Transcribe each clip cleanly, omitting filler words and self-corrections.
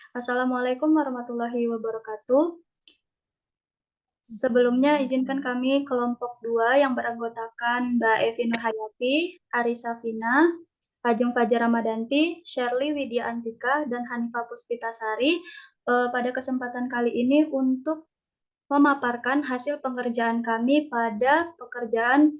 Assalamualaikum warahmatullahi wabarakatuh. Sebelumnya izinkan kami kelompok 2 yang beranggotakan Mbak Evi Nurhayati, Ari Safina, Ajeng Fajar Ramadanti, Shirley Widya Antika, dan Hanifah Puspitasari pada kesempatan kali ini untuk memaparkan hasil pengerjaan kami pada pekerjaan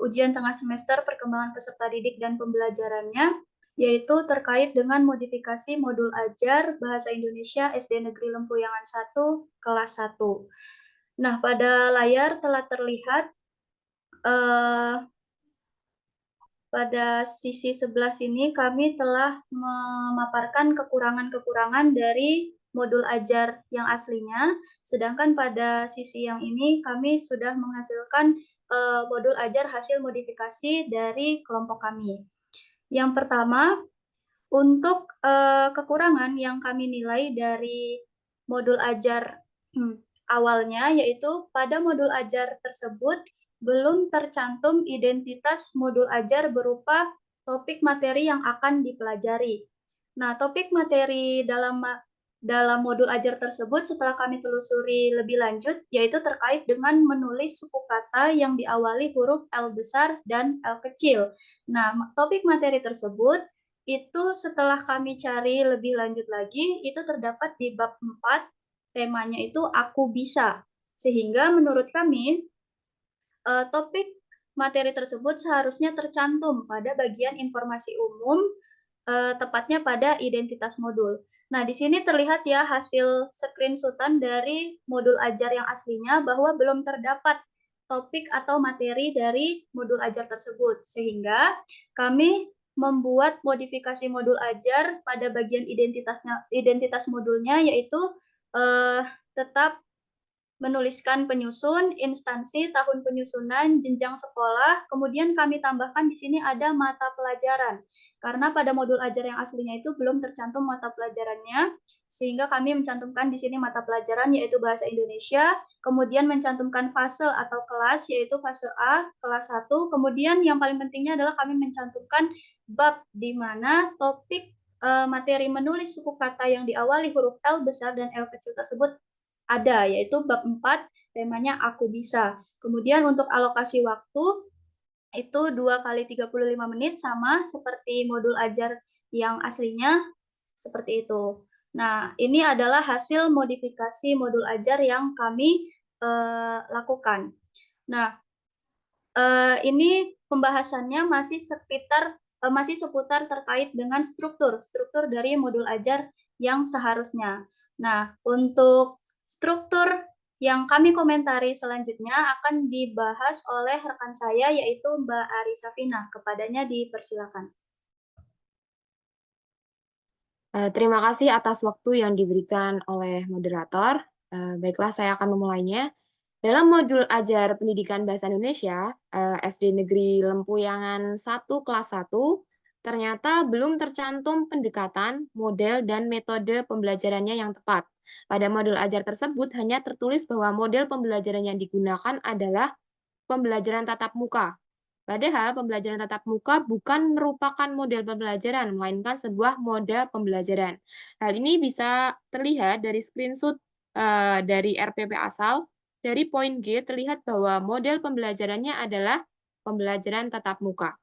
ujian tengah semester perkembangan peserta didik dan pembelajarannya, yaitu terkait dengan modifikasi modul ajar Bahasa Indonesia SD Negeri Lempuyangan 1 kelas 1. Nah, pada layar telah terlihat pada sisi sebelah sini kami telah memaparkan kekurangan-kekurangan dari modul ajar yang aslinya, sedangkan pada sisi yang ini kami sudah menghasilkan modul ajar hasil modifikasi dari kelompok kami. Yang pertama, untuk kekurangan yang kami nilai dari modul ajar awalnya, yaitu pada modul ajar tersebut belum tercantum identitas modul ajar berupa topik materi yang akan dipelajari. Nah, topik materi dalam modul ajar tersebut setelah kami telusuri lebih lanjut, yaitu terkait dengan menulis suku kata yang diawali huruf L besar dan L kecil. Nah, topik materi tersebut itu setelah kami cari lebih lanjut lagi, itu terdapat di bab 4, temanya itu Aku Bisa. Sehingga menurut kami, topik materi tersebut seharusnya tercantum pada bagian informasi umum, tepatnya pada identitas modul. Nah, di sini terlihat ya hasil screenshotan dari modul ajar yang aslinya bahwa belum terdapat topik atau materi dari modul ajar tersebut. Sehingga kami membuat modifikasi modul ajar pada bagian identitas modulnya, yaitu tetap menuliskan penyusun, instansi, tahun penyusunan, jenjang sekolah, kemudian kami tambahkan di sini ada mata pelajaran. Karena pada modul ajar yang aslinya itu belum tercantum mata pelajarannya, sehingga kami mencantumkan di sini mata pelajaran yaitu Bahasa Indonesia, kemudian mencantumkan fase atau kelas yaitu fase A, kelas 1, kemudian yang paling pentingnya adalah kami mencantumkan bab di mana topik materi menulis suku kata yang diawali huruf L besar dan L kecil tersebut ada, yaitu bab 4, temanya Aku Bisa. Kemudian untuk alokasi waktu, itu 2 kali 35 menit, sama seperti modul ajar yang aslinya, seperti itu. Nah, ini adalah hasil modifikasi modul ajar yang kami lakukan. Nah, ini pembahasannya masih seputar terkait dengan struktur dari modul ajar yang seharusnya. Nah, untuk struktur yang kami komentari selanjutnya akan dibahas oleh rekan saya yaitu Mbak Ari Safina. Kepadanya dipersilakan. Terima kasih atas waktu yang diberikan oleh moderator. Baiklah, saya akan memulainya. Dalam modul ajar pendidikan bahasa Indonesia, SD Negeri Lempuyangan 1 kelas 1, ternyata belum tercantum pendekatan, model, dan metode pembelajarannya yang tepat. Pada modul ajar tersebut hanya tertulis bahwa model pembelajaran yang digunakan adalah pembelajaran tatap muka. Padahal pembelajaran tatap muka bukan merupakan model pembelajaran, melainkan sebuah moda pembelajaran. Hal ini bisa terlihat dari screenshot dari RPP asal. Dari poin G terlihat bahwa model pembelajarannya adalah pembelajaran tatap muka.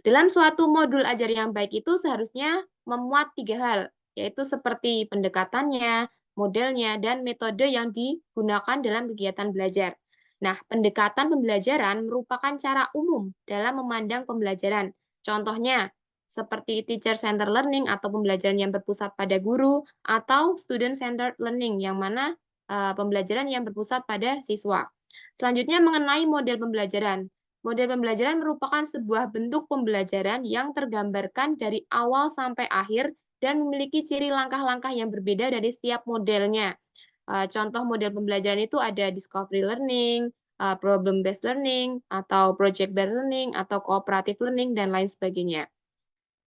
Dalam suatu modul ajar yang baik itu seharusnya memuat 3 hal, yaitu seperti pendekatannya, modelnya, dan metode yang digunakan dalam kegiatan belajar. Nah, pendekatan pembelajaran merupakan cara umum dalam memandang pembelajaran. Contohnya, seperti teacher-centered learning atau pembelajaran yang berpusat pada guru, atau student-centered learning, yang mana pembelajaran yang berpusat pada siswa. Selanjutnya mengenai model pembelajaran. Model pembelajaran merupakan sebuah bentuk pembelajaran yang tergambarkan dari awal sampai akhir dan memiliki ciri langkah-langkah yang berbeda dari setiap modelnya. Contoh model pembelajaran itu ada discovery learning, problem based learning, atau project based learning, atau cooperative learning, dan lain sebagainya.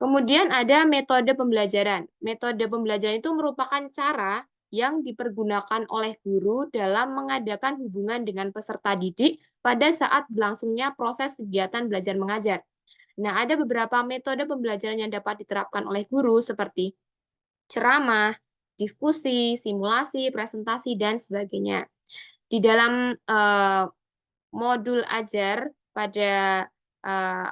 Kemudian ada metode pembelajaran. Metode pembelajaran itu merupakan cara yang dipergunakan oleh guru dalam mengadakan hubungan dengan peserta didik pada saat berlangsungnya proses kegiatan belajar mengajar. Nah, ada beberapa metode pembelajaran yang dapat diterapkan oleh guru seperti ceramah, diskusi, simulasi, presentasi, dan sebagainya. Di dalam modul ajar pada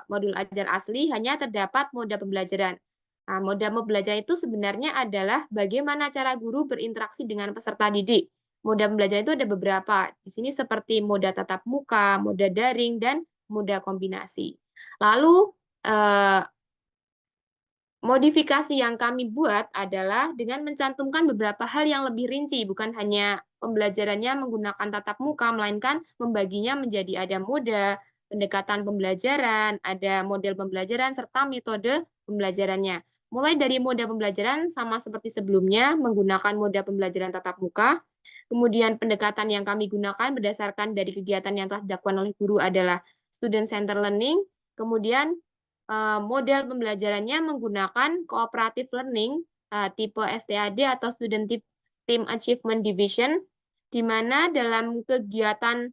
modul ajar asli hanya terdapat moda pembelajaran. Nah, moda pembelajaran itu sebenarnya adalah bagaimana cara guru berinteraksi dengan peserta didik. Moda pembelajaran itu ada beberapa. Di sini seperti moda tatap muka, moda daring, dan moda kombinasi. Lalu, modifikasi yang kami buat adalah dengan mencantumkan beberapa hal yang lebih rinci, bukan hanya pembelajarannya menggunakan tatap muka, melainkan membaginya menjadi ada moda, pendekatan pembelajaran, ada model pembelajaran, serta metode pembelajarannya. Mulai dari moda pembelajaran sama seperti sebelumnya, menggunakan moda pembelajaran tatap muka, kemudian pendekatan yang kami gunakan berdasarkan dari kegiatan yang telah dilakukan oleh guru adalah student-centered learning, kemudian model pembelajarannya menggunakan cooperative learning tipe STAD atau Student Team Achievement Division, di mana dalam kegiatan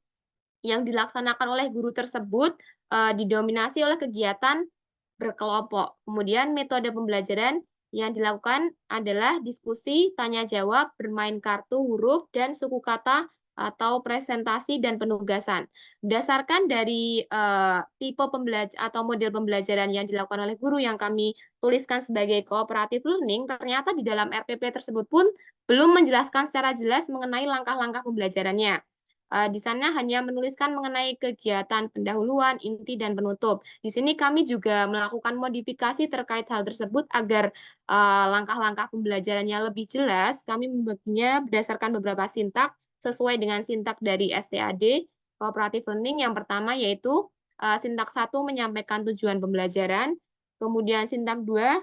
yang dilaksanakan oleh guru tersebut didominasi oleh kegiatan berkelompok. Kemudian metode pembelajaran yang dilakukan adalah diskusi, tanya jawab, bermain kartu huruf, dan suku kata atau presentasi dan penugasan. Berdasarkan dari tipe pembelajaran atau model pembelajaran yang dilakukan oleh guru yang kami tuliskan sebagai cooperative learning, ternyata di dalam RPP tersebut pun belum menjelaskan secara jelas mengenai langkah-langkah pembelajarannya. Di sana hanya menuliskan mengenai kegiatan pendahuluan, inti, dan penutup. Di sini kami juga melakukan modifikasi terkait hal tersebut agar langkah-langkah pembelajarannya lebih jelas. Kami membaginya berdasarkan beberapa sintak sesuai dengan sintak dari STAD, Cooperative Learning. Yang pertama yaitu sintak 1 menyampaikan tujuan pembelajaran, kemudian sintak 2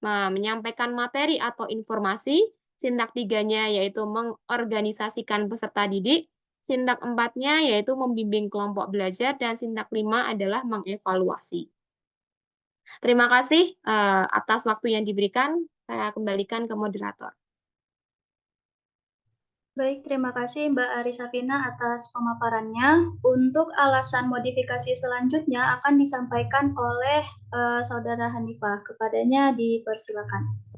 menyampaikan materi atau informasi, sintak 3-nya yaitu mengorganisasikan peserta didik, sintak 4-nya yaitu membimbing kelompok belajar, dan sintak 5 adalah mengevaluasi. Terima kasih atas waktu yang diberikan. Saya kembalikan ke moderator. Baik, terima kasih Mbak Arisafina atas pemaparannya. Untuk alasan modifikasi selanjutnya akan disampaikan oleh Saudara Hanifah. Kepadanya dipersilakan.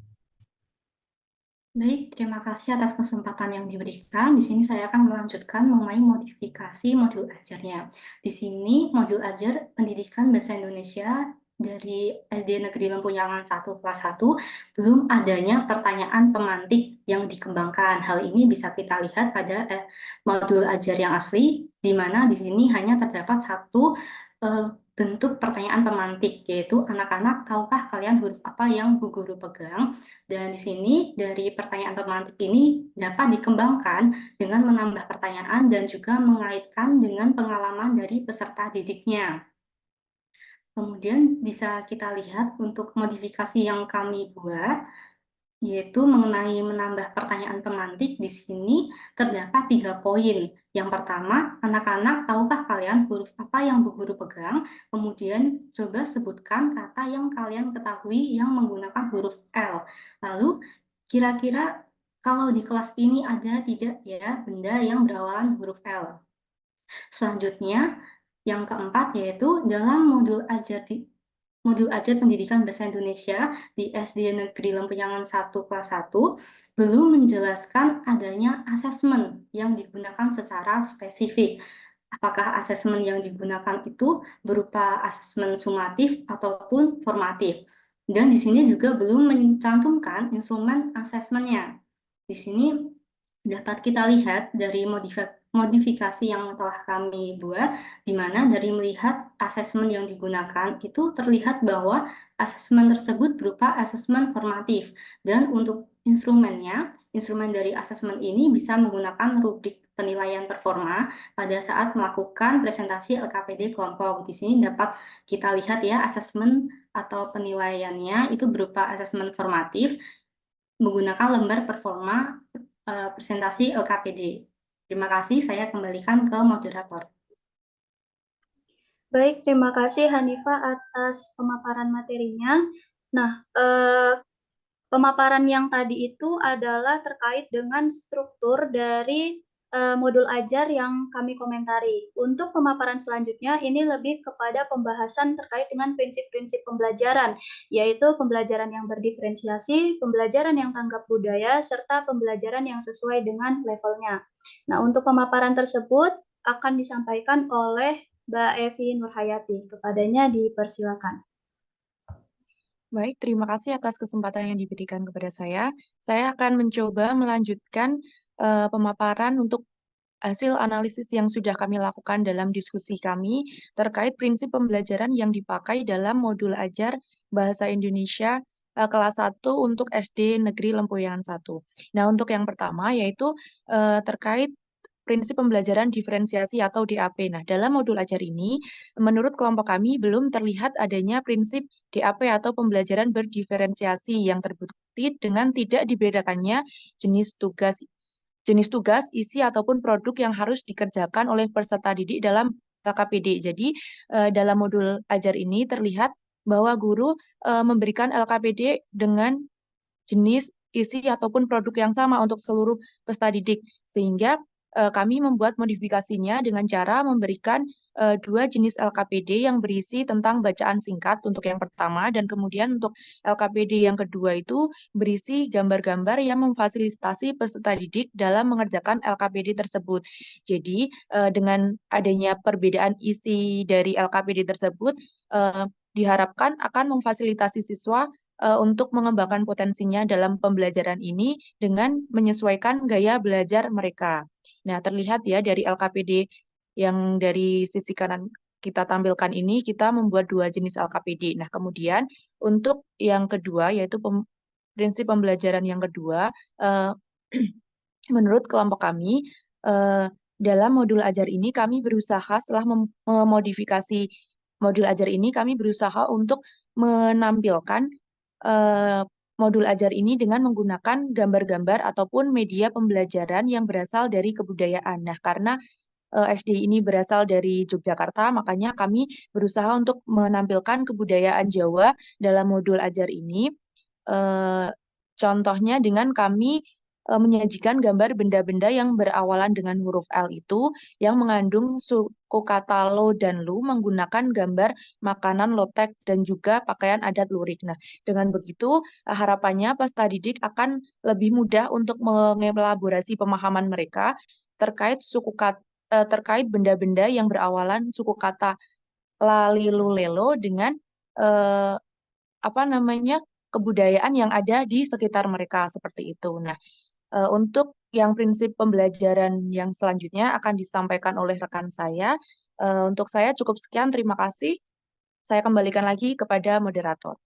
Baik, terima kasih atas kesempatan yang diberikan. Di sini saya akan melanjutkan mengenai modifikasi modul ajarnya. Di sini modul ajar pendidikan bahasa Indonesia dari SD Negeri Lempuyangan 1 kelas 1 belum adanya pertanyaan pemantik yang dikembangkan. Hal ini bisa kita lihat pada modul ajar yang asli, di mana di sini hanya terdapat satu bentuk pertanyaan pemantik, yaitu anak-anak, tahukah kalian huruf apa yang Bu Guru pegang? Dan di sini dari pertanyaan pemantik ini dapat dikembangkan dengan menambah pertanyaan dan juga mengaitkan dengan pengalaman dari peserta didiknya. Kemudian bisa kita lihat untuk modifikasi yang kami buat, yaitu mengenai menambah pertanyaan pemantik. Di sini terdapat 3 poin. Yang pertama, anak-anak, tahukah kalian huruf apa yang Bu Guru pegang? Kemudian coba sebutkan kata yang kalian ketahui yang menggunakan huruf L. Lalu kira-kira kalau di kelas ini ada tidak ya benda yang berawalan huruf L? Selanjutnya, yang keempat yaitu dalam modul ajar pendidikan bahasa Indonesia di SD Negeri Lempuyangan 1 kelas 1 belum menjelaskan adanya asesmen yang digunakan secara spesifik. Apakah asesmen yang digunakan itu berupa asesmen sumatif ataupun formatif. Dan di sini juga belum mencantumkan instrumen asesmennya. Di sini dapat kita lihat dari modifikasi yang telah kami buat, di mana dari melihat asesmen yang digunakan itu terlihat bahwa asesmen tersebut berupa asesmen formatif. Dan untuk instrumennya, instrumen dari asesmen ini bisa menggunakan rubrik penilaian performa pada saat melakukan presentasi LKPD kelompok. Di sini dapat kita lihat ya asesmen atau penilaiannya itu berupa asesmen formatif menggunakan lembar performa presentasi LKPD. Terima kasih, saya kembalikan ke moderator. Baik, terima kasih Hanifah atas pemaparan materinya. Nah, pemaparan yang tadi itu adalah terkait dengan struktur dari modul ajar yang kami komentari. Untuk pemaparan selanjutnya, ini lebih kepada pembahasan terkait dengan prinsip-prinsip pembelajaran, yaitu pembelajaran yang berdiferensiasi, pembelajaran yang tanggap budaya, serta pembelajaran yang sesuai dengan levelnya. Nah, untuk pemaparan tersebut akan disampaikan oleh Mbak Evi Nurhayati. Kepadanya dipersilakan. Baik, terima kasih atas kesempatan yang diberikan kepada saya. Saya akan mencoba melanjutkan pemaparan untuk hasil analisis yang sudah kami lakukan dalam diskusi kami terkait prinsip pembelajaran yang dipakai dalam modul ajar Bahasa Indonesia kelas 1 untuk SD Negeri Lempuyangan 1. Nah, untuk yang pertama yaitu terkait prinsip pembelajaran diferensiasi atau DAP. Nah, dalam modul ajar ini, menurut kelompok kami belum terlihat adanya prinsip DAP atau pembelajaran berdiferensiasi yang terbukti dengan tidak dibedakannya jenis tugas, isi ataupun produk yang harus dikerjakan oleh peserta didik dalam LKPD. Jadi, dalam modul ajar ini terlihat bahwa guru memberikan LKPD dengan jenis, isi, ataupun produk yang sama untuk seluruh peserta didik. Sehingga kami membuat modifikasinya dengan cara memberikan 2 jenis LKPD yang berisi tentang bacaan singkat untuk yang pertama, dan kemudian untuk LKPD yang kedua itu berisi gambar-gambar yang memfasilitasi peserta didik dalam mengerjakan LKPD tersebut. Jadi, dengan adanya perbedaan isi dari LKPD tersebut, diharapkan akan memfasilitasi siswa untuk mengembangkan potensinya dalam pembelajaran ini dengan menyesuaikan gaya belajar mereka. Nah, terlihat ya dari LKPD yang dari sisi kanan kita tampilkan ini, kita membuat 2 jenis LKPD. Nah, kemudian untuk yang kedua, yaitu prinsip pembelajaran yang kedua, menurut kelompok kami, dalam modul ajar ini kami berusaha setelah memodifikasi modul ajar ini, kami berusaha untuk menampilkan modul ajar ini dengan menggunakan gambar-gambar ataupun media pembelajaran yang berasal dari kebudayaan. Nah, karena SD ini berasal dari Yogyakarta, makanya kami berusaha untuk menampilkan kebudayaan Jawa dalam modul ajar ini. Contohnya dengan kami menyajikan gambar benda-benda yang berawalan dengan huruf L itu yang mengandung suku kata lo dan lu menggunakan gambar makanan lotek dan juga pakaian adat lurik. Nah, dengan begitu harapannya peserta didik akan lebih mudah untuk mengelaborasi pemahaman mereka terkait terkait benda-benda yang berawalan suku kata lalilulelo dengan kebudayaan yang ada di sekitar mereka seperti itu. Nah, untuk yang prinsip pembelajaran yang selanjutnya akan disampaikan oleh rekan saya. Untuk saya cukup sekian, terima kasih. Saya kembalikan lagi kepada moderator.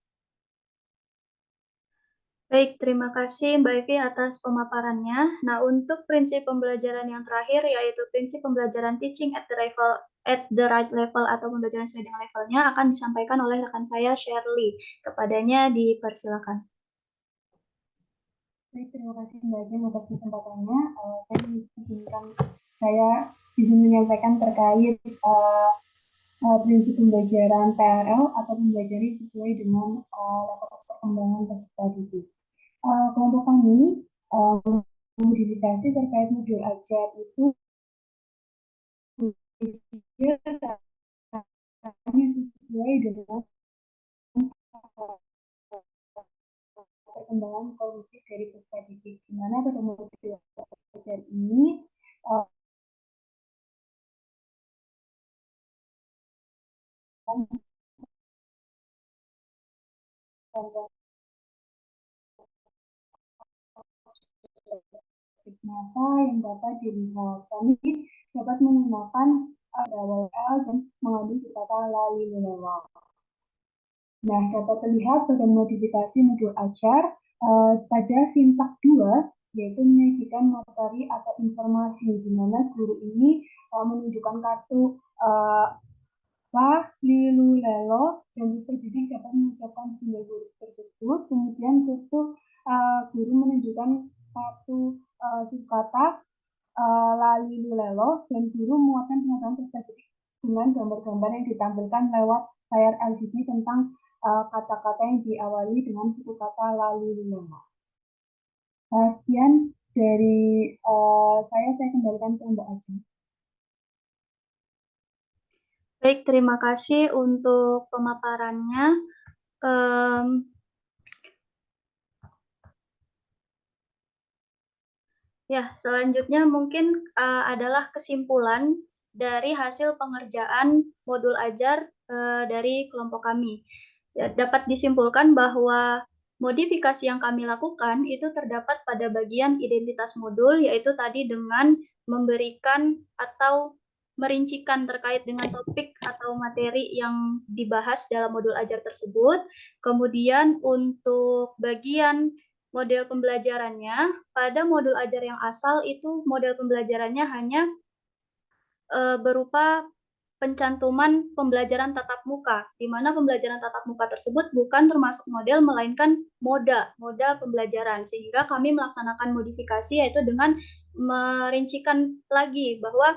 Baik, terima kasih Mbak Evi atas pemaparannya. Nah, untuk prinsip pembelajaran yang terakhir, yaitu prinsip pembelajaran teaching at the right level atau pembelajaran sesuai dengan levelnya, akan disampaikan oleh rekan saya, Shirley. Kepadanya dipersilakan. Baik, terima kasih Mbak Jen atas kesempatannya. Saya izin menyampaikan terkait prinsip pembelajaran PRL atau pembelajaran sesuai dengan level perkembangan peserta didik. Kelompok kami modifikasi terkait modul ajar itu sesuai dengan perkembangan kognitif dari peserta didik, di mana pada modul ajar ini nyata yang dapat dilihat. Kami dapat menggunakan awal L dan mengandung kata lalilulelo. Nah, dapat terlihat pada modifikasi modul ajar pada sintak 2, yaitu menyajikan materi atau informasi, di mana guru ini menunjukkan kartu lalilulelo dan peserta didik dapat mengucapkan simbol huruf tersebut. Kemudian guru menunjukkan satu sukata lalilulelo dan guru menguatkan pengetahuan peserta didik dengan gambar-gambar yang ditampilkan lewat layar LCD tentang kata-kata yang diawali dengan suku kata lalilulelo. Sekian Dari saya kembalikan ke Mbak Ajeng. Baik, terima kasih untuk pemaparannya. Ya, selanjutnya mungkin adalah kesimpulan dari hasil pengerjaan modul ajar dari kelompok kami. Ya, dapat disimpulkan bahwa modifikasi yang kami lakukan itu terdapat pada bagian identitas modul, yaitu tadi dengan memberikan atau merincikan terkait dengan topik atau materi yang dibahas dalam modul ajar tersebut. Kemudian untuk bagian model pembelajarannya, pada modul ajar yang asal itu model pembelajarannya hanya berupa pencantuman pembelajaran tatap muka, di mana pembelajaran tatap muka tersebut bukan termasuk model, melainkan moda pembelajaran, sehingga kami melaksanakan modifikasi yaitu dengan merincikan lagi bahwa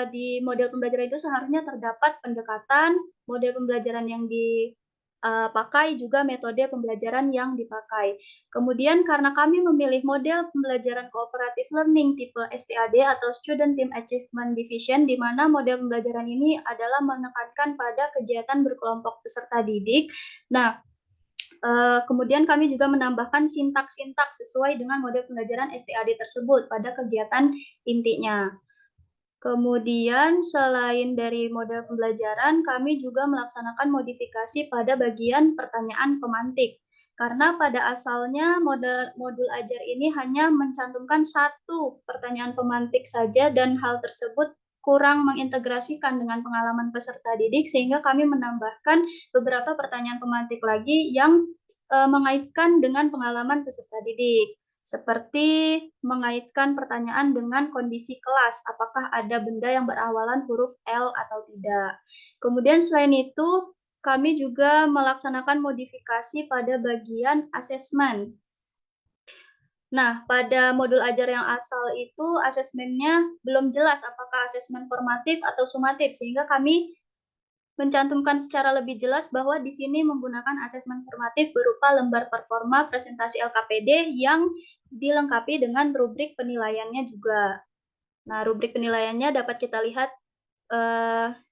di model pembelajaran itu seharusnya terdapat pendekatan, model pembelajaran yang dipakai, juga metode pembelajaran yang dipakai. Kemudian karena kami memilih model pembelajaran cooperative learning tipe STAD atau Student Team Achievement Division, di mana model pembelajaran ini adalah menekankan pada kegiatan berkelompok peserta didik. Nah, kemudian kami juga menambahkan sintaks-sintaks sesuai dengan model pembelajaran STAD tersebut pada kegiatan intinya. Kemudian selain dari model pembelajaran, kami juga melaksanakan modifikasi pada bagian pertanyaan pemantik. Karena pada asalnya modul ajar ini hanya mencantumkan satu pertanyaan pemantik saja, dan hal tersebut kurang mengintegrasikan dengan pengalaman peserta didik, sehingga kami menambahkan beberapa pertanyaan pemantik lagi yang mengaitkan dengan pengalaman peserta didik. Seperti mengaitkan pertanyaan dengan kondisi kelas, apakah ada benda yang berawalan huruf L atau tidak. Kemudian selain itu, kami juga melaksanakan modifikasi pada bagian asesmen. Nah, pada modul ajar yang asal itu asesmennya belum jelas apakah asesmen formatif atau sumatif, sehingga kami mencantumkan secara lebih jelas bahwa di sini menggunakan asesmen formatif berupa lembar performa presentasi LKPD yang dilengkapi dengan rubrik penilaiannya juga. Nah, rubrik penilaiannya dapat kita lihat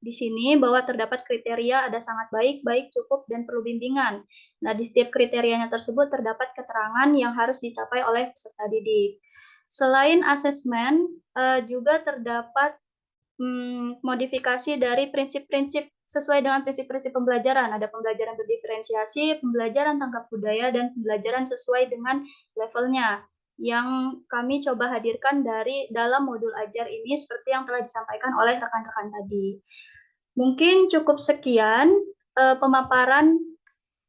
di sini bahwa terdapat kriteria ada sangat baik, baik, cukup, dan perlu bimbingan. Nah, di setiap kriterianya tersebut terdapat keterangan yang harus dicapai oleh peserta didik. Selain asesmen, juga terdapat modifikasi dari prinsip-prinsip sesuai dengan prinsip-prinsip pembelajaran. Ada pembelajaran berdiferensiasi, pembelajaran tangkap budaya, dan pembelajaran sesuai dengan levelnya, yang kami coba hadirkan dari dalam modul ajar ini seperti yang telah disampaikan oleh rekan-rekan tadi. Mungkin cukup sekian pemaparan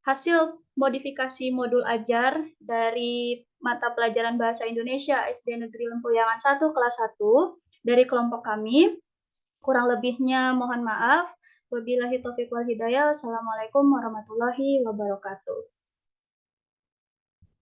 hasil modifikasi modul ajar dari mata pelajaran Bahasa Indonesia SD Negeri Lempuyangan 1 kelas 1 dari kelompok kami. Kurang lebihnya mohon maaf. Wabillahi taufiq wal hidayah. Assalamualaikum warahmatullahi wabarakatuh.